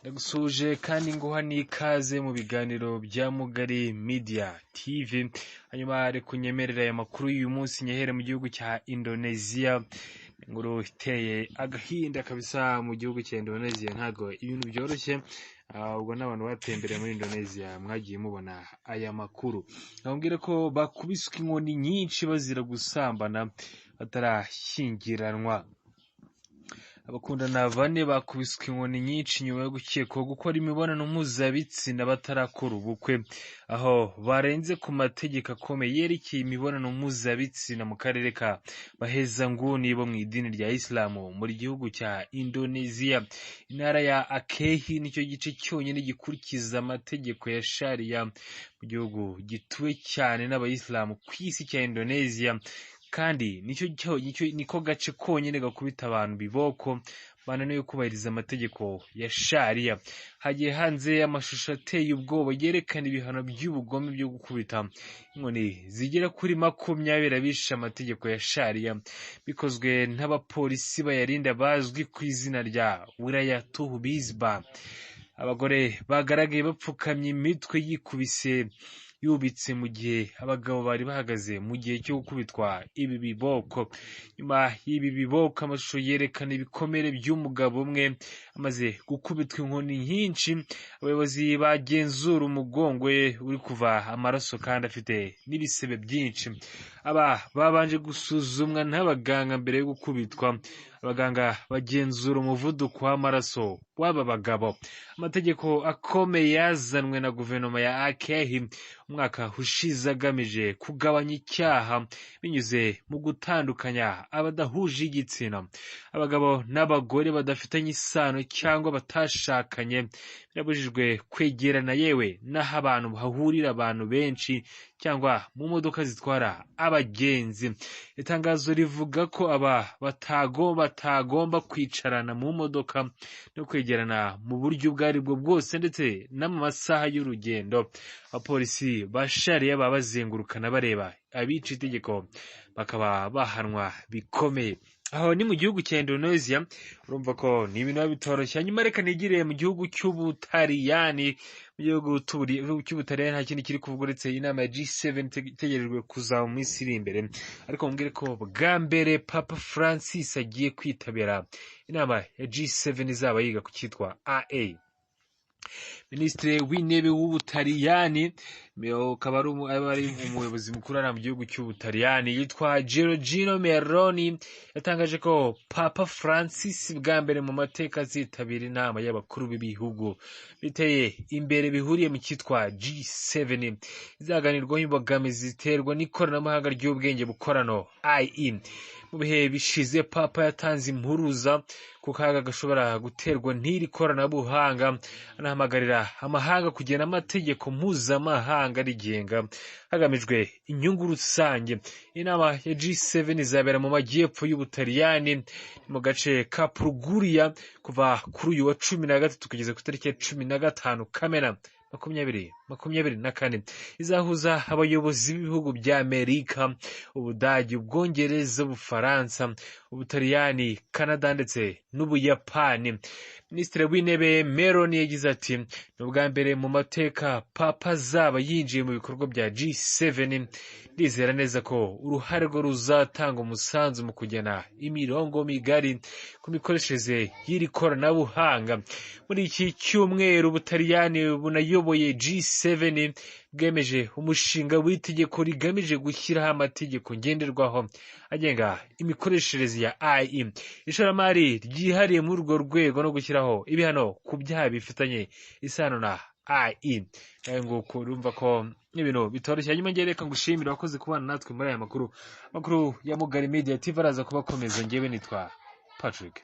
Ndagusuje kandi nguha n'ikaze mu biganiro bya Mugari Media TV. Hanyuma reka unyemerere aya makuru y'uyu munsi nyahere mu gihugu cya Indonesia. Inkuru iteye agahinda kabisa mu gihugu cya Indonesia, ntago ibintu byoroshye. Ubwo n'abantu batembereye muri Indonesia mwagiye mubona aya makuru. Nababwire ko bakubiswe inkoni nyinshi bazira gusambana batarashyingiranwa. Abakundana bane bakubiswe inkoni nyinshi nyuma yo gukekwaho gukora imibonano mpuzabitsina batarakora ubukwe, aho barenze ku mategeko akomeye yerekeye imibonano mpuzabitsina mu karere ka bahezanguni bo mu idini rya Islamu muri gihugu cya Indonesia. Intara ya Aceh nicyo gice cyonyine gikurikiza amategeko ya Sharia mu gihugu gituwe cyane n'abayisilamu ku isi cya Indonesia, kandi niko gace konyine gakubita abantu biboko bananiwe kubahiriza amategeko ya Sharia. Hagiye hanze amashusho ateye ubwoba yerekana ibihano by'ubugome byo gukubita inkoni zigera kuri 20 abishe amategeko ya Sharia, bikozwe n'abapolisi bayarinda bazwi ku izina rya Wilayatuh Bizba. Abagore bagaragaye bapfukamye imitwe yubitse mu gihe abagabo bari bahagaze mu gihe cyo gukubitwa ibi biboko. Nyuma y'ibi biboko amashusho yerekana ibikomere by'umugabo umwe amaze gukubitwa inkoni nyinshi. Abayobozi bagenzura umugongo we uri kuva amaraso kandi afite n'ibisebe byinshi. Aba babanje gusuzumwa n'abaganga mbere yo gukubitwa. Abaganga bagenzura umuvuduko w'amaraso w'aba bagabo. Amategeko akomeye yazanwe na guverinoma ya Aceh umwaka ushize agamije kugabanya icyaha binyuze mu gutandukanya abadahuje igitsina. Abagabo n'abagore badafitanye isano cyangwa batashakanye birabujijwe kwegerana, yewe n'aho abantu hahurira abantu benshi cyangwa mu modoka zitwara abagenzi. Itangazo rivuga ko aba batagomba kwicarana mu modoka no kwegerana mu buryo ubwo ari bwo bwose, ndetse no mu masaha y'urugendo. Abapolisi ba Sharia baba bazengurukana bareba abica itegeko bakaba bahanwa bikomeye. Aho ni mu gihugu cya Indonesia, urumva ko ni ibintu bitoroshye. Hanyuma reka nigire mu gihugu cy'Ubutaliyani. Mu gihugu cy'Ubutaliyani nta kindi kiri kuvuga uretse inama ya G7 itegerejwe kuzaba mu minsi iri imbere. Ariko mubwire ko bwa mbere Papa Francis agiye kwitabira inama ya G7 izaba yiga ku cyitwa AA. Minisitiri w'intebe w'Ubutaliyani akaba ari umuyobozi mukuru mu gihugu cy'Ubutaliyani yitwa Giorgio Meloni yatangaje ko Papa Francis bwa mbere mu mateka azitabira inama y'abakuru b'ibihugu biteye imbere bihuriye mu cyitwa G7 izaganirwaho imbogamizi ziterwa n'ikoranabuhanga ry'ubwenge bukorano AI. Mu bihe bishize Papa yatanze impuruza ku kaga gashobora guterwa n'iri koranabuhanga, anahamagarira amahanga kugena amategeko mpuzamahanga rigenga hagamijwe inyungu rusange. Inama ya G7 izabera mu majyepfo y'Ubutaliyani mu gace ka Puglia kuva kuri uyu wa 13 kugeza ku itariki ya 15 Kamena 2024. Izahuza abayobozi b'ibihugu bya Amerika, Ubudage, Ubwongereza, Ubufaransa, Ubutaliyani, Canada ndetse n'Ubuyapani. Minisitiri w'intebe Meloni yagize ati ni ubwa mbere mu mateka Papa azaba yinjiye mu bikorwa bya G7. Ndizera neza ko uruhare rwo ruzatanga umusanzu mu kugena imirongo migari ku mikoreshereze y'iri koranabuhanga. Muri iki cyumweru Ubutaliyani bunayoboye G7 bwemeje umushinga w'itegeko rigamije gushyiraho amategeko ngenderwaho agenga imikoreshereze ya AI, ishoramari ryihariye muri urwo rwego no gushyiraho ibihano ku byaha bifitanye isano na AI. Nguko urumva ko ibintu bitoroshye. Hanyuma ngiye reka ngushimira wakoze kubana natwe muri aya makuru ya Mugari Media TV. Araza kubakomeza. Ngewe nitwa Patrick.